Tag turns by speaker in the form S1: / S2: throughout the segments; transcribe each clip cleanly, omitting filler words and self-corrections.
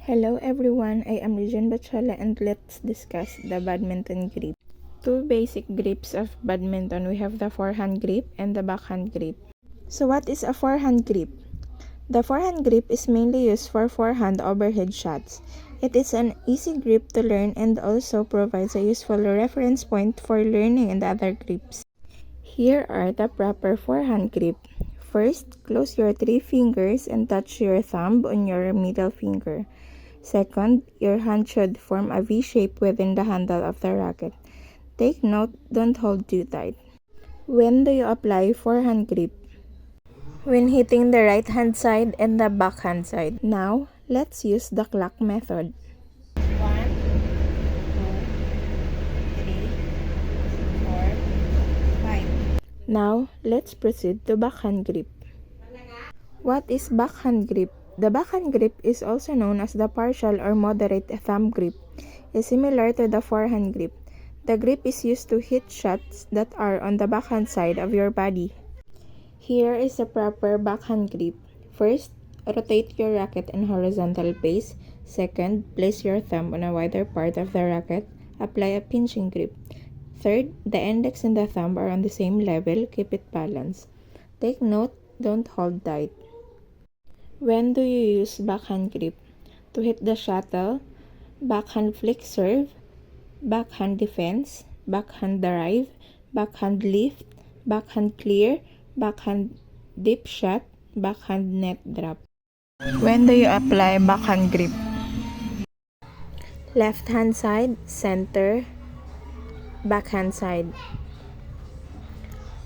S1: Hello everyone, I am Regine Bachola and let's discuss the badminton grip. Two basic grips of badminton. We have the forehand grip and the backhand grip. So what is a forehand grip? The forehand grip is mainly used for forehand overhead shots. It is an easy grip to learn and also provides a useful reference point for learning and other grips. Here are the proper forehand grip. First, close your three fingers and touch your thumb on your middle finger. Second, your hand should form a V shape within the handle of the racket. Take note, don't hold too tight. When do you apply forehand grip? When hitting the right hand side and the backhand side. Now, let's use the clock method. 1, 2, 3, 4, 5. Now, let's proceed to backhand grip. What is backhand grip? The backhand grip is also known as the partial or moderate thumb grip. Is similar to the forehand grip. The grip is used to hit shots that are on the backhand side of your body. Here is the proper backhand grip. First, rotate your racket in horizontal pace. Second, place your thumb on a wider part of the racket. Apply a pinching grip. Third, the index and the thumb are on the same level. Keep it balanced. Take note, don't hold tight. When do you use backhand grip? To hit the shuttle, backhand flick serve, backhand defense, backhand drive, backhand lift, backhand clear, backhand deep shot, backhand net drop. When do you apply backhand grip? Left hand side, center, backhand side.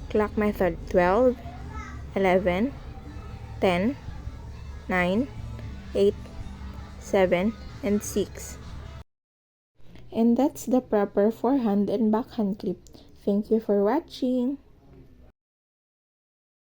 S1: Clock method 12, 11, 10, 9, 8, 7, and 6. And that's the proper forehand and backhand grip. Thank you for watching.